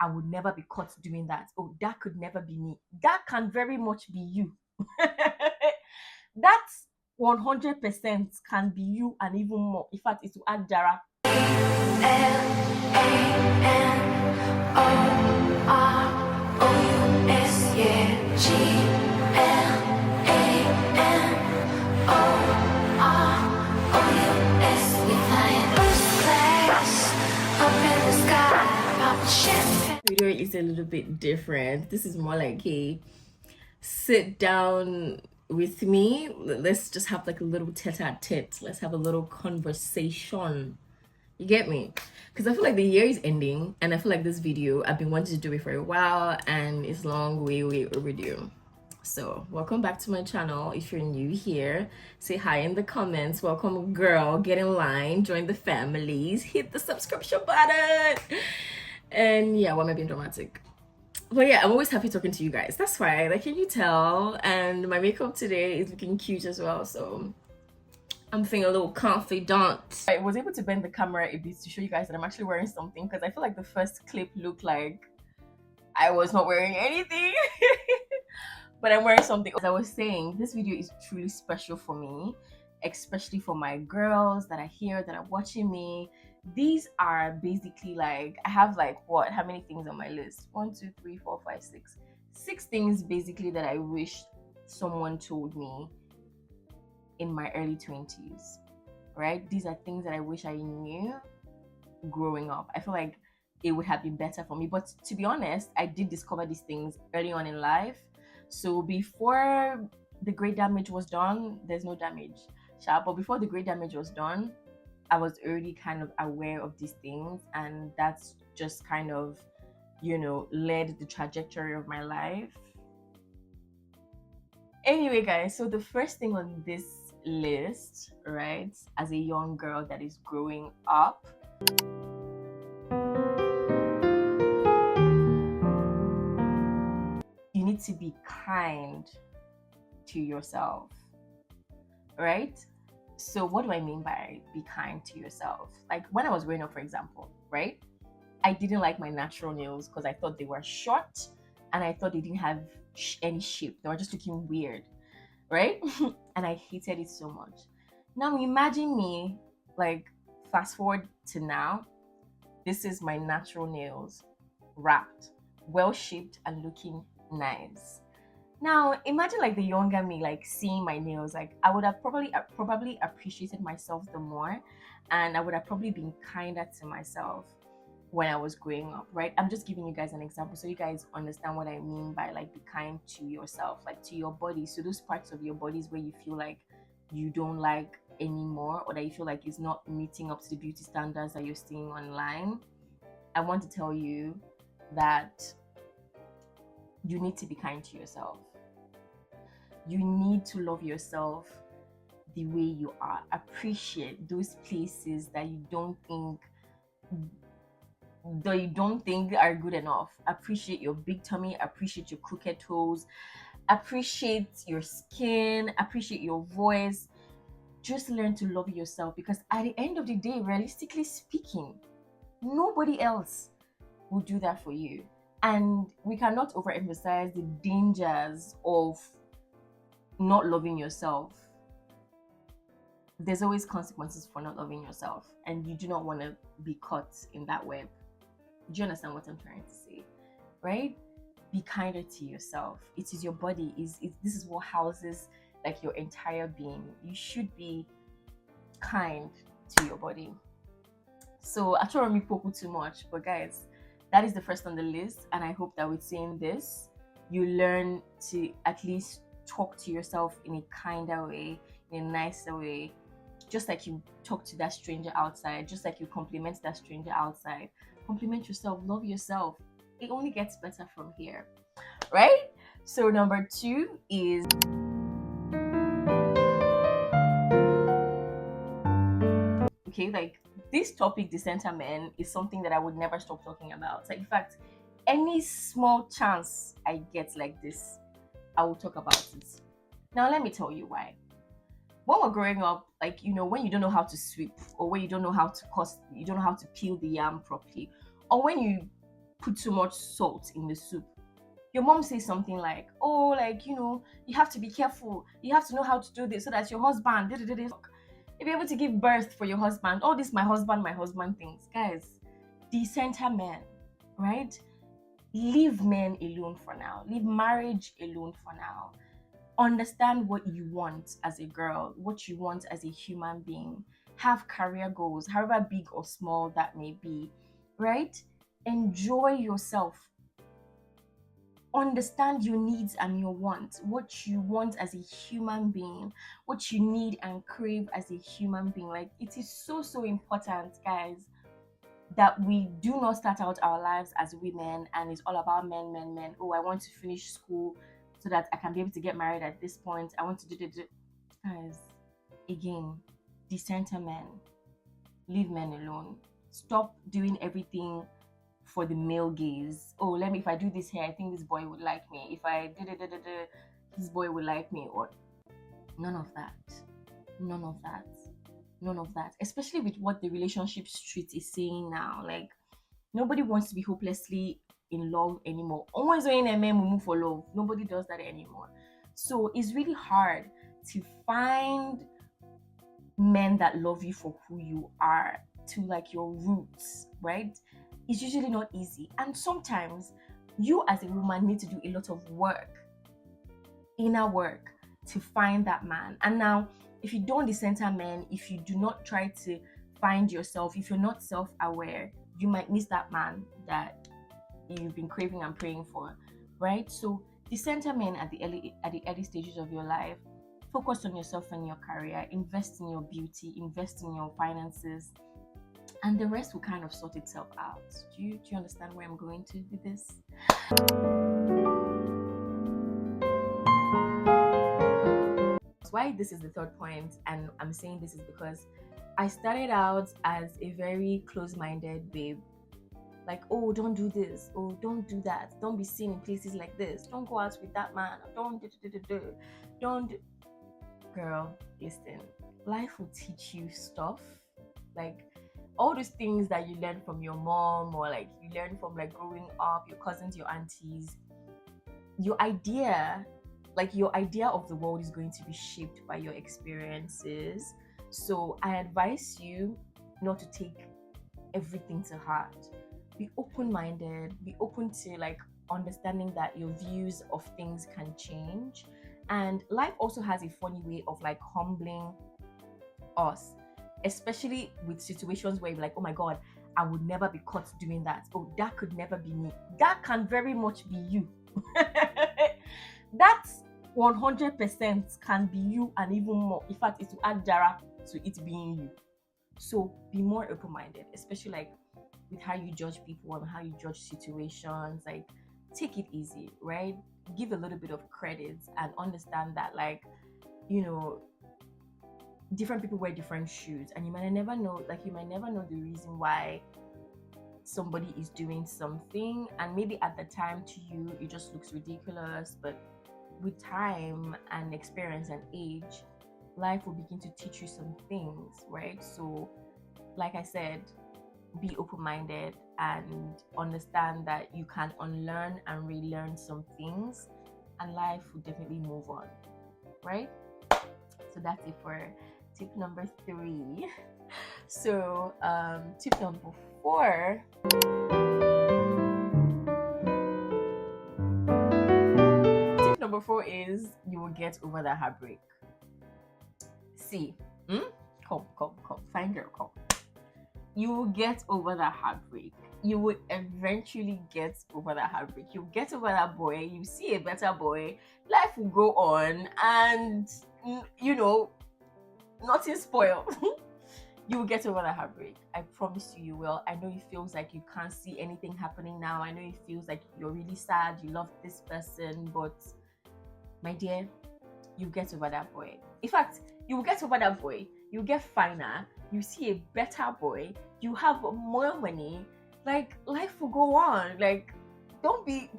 I would never be caught doing that. Oh, that could never be me. That can very much be you. That 100% can be you and even more. In fact, it will add Jara. L-A-N-O-R-O-U-S, yeah. G-L-A-N-O-R-O-U-S. We flying first class up in the sky. Pop champagne. Video is a little bit different. This is more like a sit down with me. Let's just have like a little tete-a-tete. Let's have a little conversation. You get me? Because I feel like the year is ending, and I feel like this video, I've been wanting to do it for a while, and it's long, way overdue. So welcome back to my channel. If you're new here, say hi in the comments. Welcome, girl. Get in line, join the families, hit the subscription button. And yeah, why am I being dramatic? But yeah, I'm always happy talking to you guys. That's why, like, can you tell? And my makeup today is looking cute as well, so I'm feeling a little confident. I was able to bend the camera a bit to show you guys that I'm actually wearing something, because I feel like the first clip looked like I was not wearing anything. But I'm wearing something. As I was saying, this video is truly special for me, especially for my girls that are here, that are watching me. These are basically like, I have like what, how many things on my list? 1, 2, 3, 4, 5, 6. 6 things basically that I wish someone told me in my early 20s, right? These are things that I wish I knew growing up. I feel like it would have been better for me. But to be honest, I did discover these things early on in life. So before the great damage was done, there's no damage. But before the great damage was done, I was already kind of aware of these things, and that's just kind of, you know, led the trajectory of my life. Anyway, guys, so the first thing on this list, right, as a young girl that is growing up, you need to be kind to yourself, right? So what do I mean by be kind to yourself? Like when I was growing up, for example, right, I didn't like my natural nails because I thought they were short and I thought they didn't have any shape. They were just looking weird, right? And I hated it so much. Now imagine me, like, fast forward to now. This is my natural nails, wrapped, well shaped and looking nice. Now imagine like the younger me, like seeing my nails, like I would have probably appreciated myself the more, and I would have probably been kinder to myself when I was growing up, right? I'm just giving you guys an example so you guys understand what I mean by like be kind to yourself, like to your body. So those parts of your bodies where you feel like you don't like anymore, or that you feel like it's not meeting up to the beauty standards that you're seeing online, I want to tell you that you need to be kind to yourself. You need to love yourself the way you are. Appreciate those places that you don't think are good enough. Appreciate your big tummy, appreciate your crooked toes, appreciate your skin, appreciate your voice. Just learn to love yourself, because at the end of the day, realistically speaking, nobody else will do that for you. And we cannot overemphasize the dangers of not loving yourself. There's always consequences for not loving yourself, and you do not want to be caught in that web. Do you understand what I'm trying to say? Right? Be kinder to yourself. It is your body. This is what houses like your entire being. You should be kind to your body. So I try to me poku too much, but guys, that is the first on the list, and I hope that with saying this, you learn to at least talk to yourself in a kinder way, in a nicer way, just like you talk to that stranger outside, just like you compliment that stranger outside. Compliment yourself, love yourself. It only gets better from here, right? So number 2 is okay, like this topic, decenter men, is something that I would never stop talking about. Like, in fact, any small chance I get like this, I will talk about it. Now let me tell you why. When we're growing up, like, you know, when you don't know how to sweep, or when you don't know how to peel the yam properly, or when you put too much salt in the soup. Your mom says something like, oh, like, you have to be careful, you have to know how to do this so that your husband you'll be able to give birth for your husband. All this my husband things. Guys, decenter men, right? Leave men alone for now. Leave marriage alone for now. Understand what you want as a girl, what you want as a human being. Have career goals, however big or small that may be, right? Enjoy yourself. Understand your needs and your wants, what you want as a human being, what you need and crave as a human being. Like, it is so, so important, guys, that we do not start out our lives as women and it's all about men, men, men. Oh, I want to finish school so that I can be able to get married at this point. I want to do. Guys, again, decenter men. Leave men alone. Stop doing everything for the male gaze. Oh, if I do this here, I think this boy would like me. If I this boy would like me. Or none of that. None of that. None of that. Especially with what the relationship street is saying now. Like, nobody wants to be hopelessly in love anymore. Always when a man will move for love. Nobody does that anymore. So it's really hard to find men that love you for who you are, to like your roots, right? It's usually not easy. And sometimes you as a woman need to do a lot of work, inner work, to find that man. And now, if you don't decenter men, if you do not try to find yourself, if you're not self-aware, you might miss that man that you've been craving and praying for, right? So decenter men at the early stages of your life. Focus on yourself and your career. Invest in your beauty. Invest in your finances. And the rest will kind of sort itself out. Do you understand where I'm going to with this? Why this is the third point, and I'm saying this is because I started out as a very close-minded babe. Like, oh, don't do this. Oh, don't do that. Don't be seen in places like this. Don't go out with that man. Don't. Girl, listen. Life will teach you stuff. Like, all those things that you learn from your mom, or like you learn from like growing up, your cousins, your aunties. Your idea of the world is going to be shaped by your experiences. So I advise you not to take everything to heart. Be open-minded, be open to like understanding that your views of things can change. And life also has a funny way of like humbling us, especially with situations where you're like, oh my god, I would never be caught doing that. Oh, that could never be me. That can very much be you. That 100% can be you, and even more. In fact, it will add Jara to it being you. So be more open-minded, especially like with how you judge people and how you judge situations. Like, take it easy, right? Give a little bit of credit and understand that, like, different people wear different shoes, and you might never know the reason why somebody is doing something, and maybe at the time to you it just looks ridiculous, but with time and experience and age, life will begin to teach you some things, right? So like I said, be open-minded and understand that you can unlearn and relearn some things, and life will definitely move on, right? So that's it for tip number 3. So tip number 4. Tip number 4 is you will get over the heartbreak. See, come, fine girl, come. You will get over that heartbreak. You will eventually get over that heartbreak. You'll get over that boy. You see a better boy. Life will go on, and nothing spoiled. You will get over that heartbreak. I promise you, you will. I know it feels like you can't see anything happening now. I know it feels like you're really sad. You love this person, but my dear, you get over that boy. In fact, you will get over that boy. You get finer. You see a better boy. You have more money. Like, life will go on. Like, don't be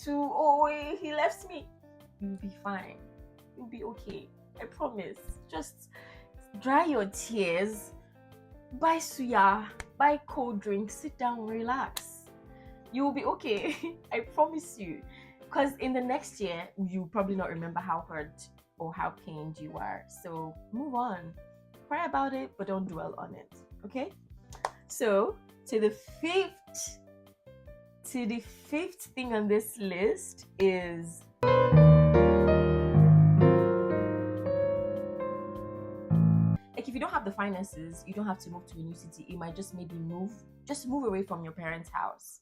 too, oh, he left me. You'll be fine. You'll be okay. I promise. Just dry your tears. Buy suya. Buy cold drinks. Sit down, relax. You will be okay. I promise you. Because in the next year, you probably not remember how hurt or how pained you are. So move on. Cry about it, but don't dwell on it. Okay? So to the fifth thing on this list is like, if you don't have the finances, you don't have to move to a new city. You might just maybe move away from your parents' house.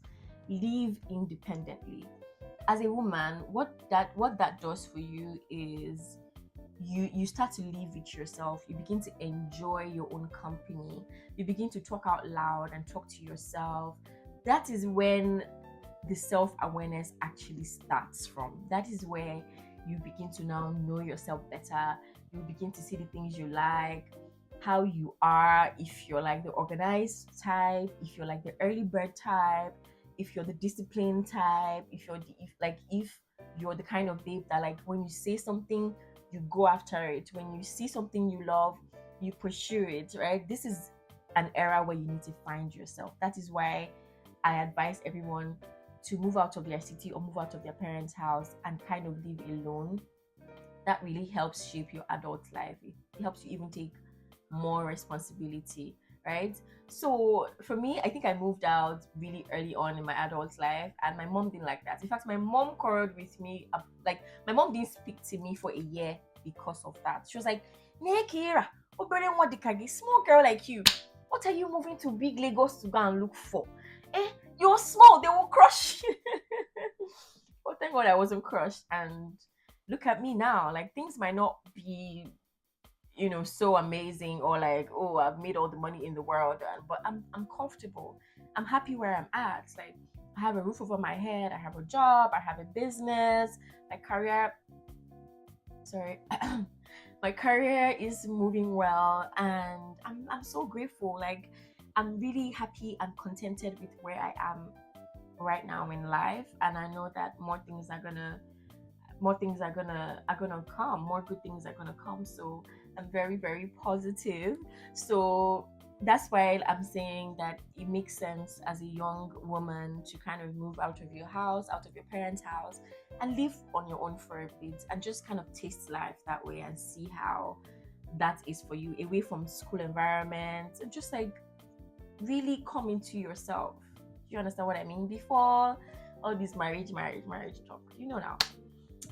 Live independently. As a woman, what that does for you is you start to live with yourself. You begin to enjoy your own company. You begin to talk out loud and talk to yourself. That is when the self-awareness actually starts from. That is where you begin to now know yourself better. You begin to see the things you like, how you are, if you're like the organized type, if you're like the early bird type, if you're the disciplined type, if you're the kind of babe that, like, when you say something, you go after it. When you see something you love, you pursue it, right? This is an era where you need to find yourself. That is why I advise everyone to move out of their city or move out of their parents' house and kind of live alone. That really helps shape your adult life. It helps you even take more responsibility, right? So for me, I think I moved out really early on in my adult life, and my mom didn't like that. In fact, my mom quarreled with me. Like, my mom didn't speak to me for a year because of that. She was like, Nekira, small girl like you, what are you moving to big Lagos to go and look for? You're small, they will crush you. But thank God I wasn't crushed, and look at me now. Like, things might not be so amazing, or like, oh, I've made all the money in the world, but I'm comfortable. I'm happy where I'm at. Like, I have a roof over my head, I have a job, I have a business, my career my career is moving well, and I'm so grateful. Like, I'm really happy and contented with where I am right now in life, and I know that more things are gonna come, more good things are gonna come. So I'm very, very positive. So that's why I'm saying that it makes sense as a young woman to kind of move out of your house, out of your parents' house, and live on your own for a bit, and just kind of taste life that way and see how that is for you, away from school environment, and just like really come into yourself. Do you understand what I mean? Before all this marriage talk, now.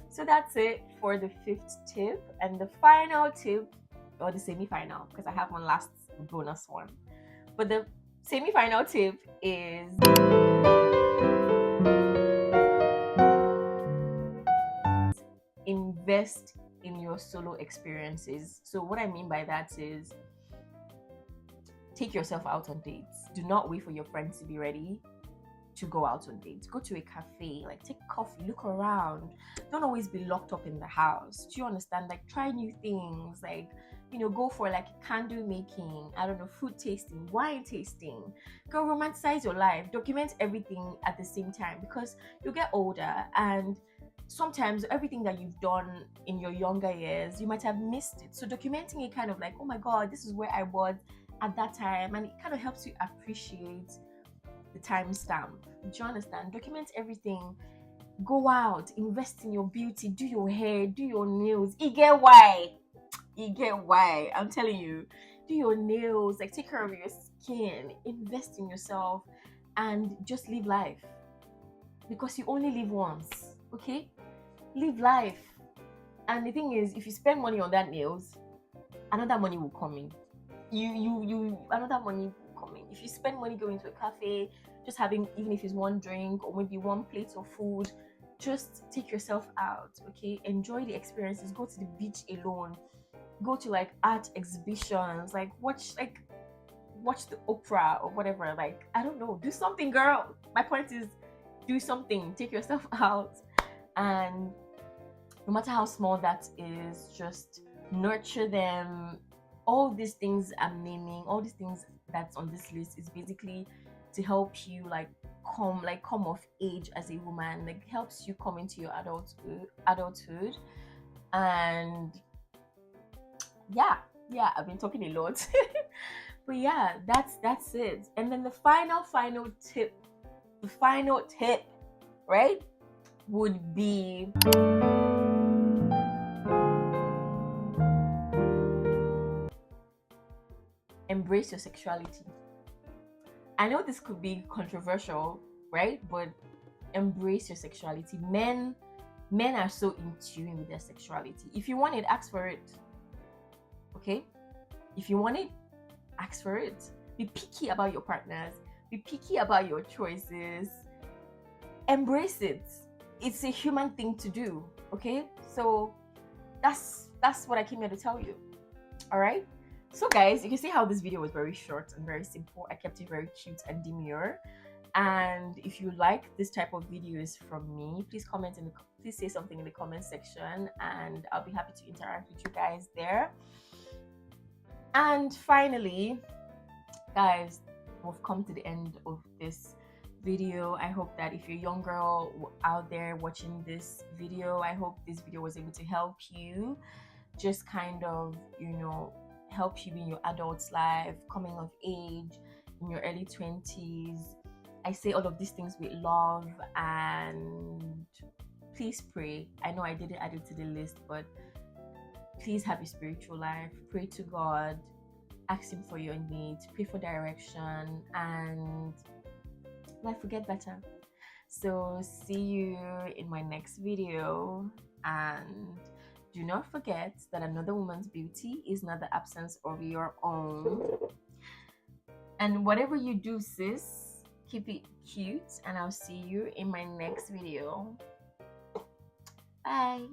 So that's it for the fifth tip. And the final tip, or the semi-final, because I have one last bonus one. But the semi-final tip is invest in your solo experiences. So what I mean by that is, take yourself out on dates. Do not wait for your friends to be ready to go out on dates. Go to a cafe, like, take coffee, look around. Don't always be locked up in the house. Do you understand? Like, try new things, like, go for like candle making, I don't know, food tasting, wine tasting. Go romanticize your life, document everything at the same time, because you get older, and sometimes everything that you've done in your younger years, you might have missed it. So documenting it kind of like, oh my God, this is where I was at that time, and it kind of helps you appreciate the timestamp. Do you understand? Document everything. Go out, invest in your beauty, do your hair, do your nails. You get why? I'm telling you. Do your nails, like, take care of your skin, invest in yourself, and just live life. Because you only live once, okay? Live life. And the thing is, if you spend money on that nails, another money will come in. Another money will come in. If you spend money going to a cafe, just having, even if it's one drink or maybe one plate of food, just take yourself out, okay? Enjoy the experiences. Go to the beach alone. Go to like art exhibitions. Like, watch the opera or whatever. Like, I don't know. Do something, girl. My point is, do something. Take yourself out, and no matter how small that is, just nurture them. All these things I'm naming, all these things that's on this list, is basically to help you come of age as a woman. Like, helps you come into your adulthood. And yeah, I've been talking a lot. But yeah, that's it. And then the final tip The final tip, right, would be embrace your sexuality. I know this could be controversial, right? But embrace your sexuality. Men are so in tune with their sexuality. If you want it, ask for it. Okay? If you want it, ask for it. Be picky about your partners. Be picky about your choices. Embrace it. It's a human thing to do. Okay? So that's what I came here to tell you. All right? So guys, you can see how this video was very short and very simple. I kept it very cute and demure. And if you like this type of videos from me, please say something in the comment section, and I'll be happy to interact with you guys there. And finally, guys, we've come to the end of this video. I hope that if you're a young girl out there watching this video, I hope this video was able to help you, just kind of, help you in your adult life, coming of age, in your early 20s. I say all of these things with love, and please pray. I know I didn't add it to the list, but please have a spiritual life. Pray to God, ask Him for your needs, pray for direction, and life will get better. So see you in my next video, and do not forget that another woman's beauty is not the absence of your own. And whatever you do, sis, keep it cute, and I'll see you in my next video. Bye.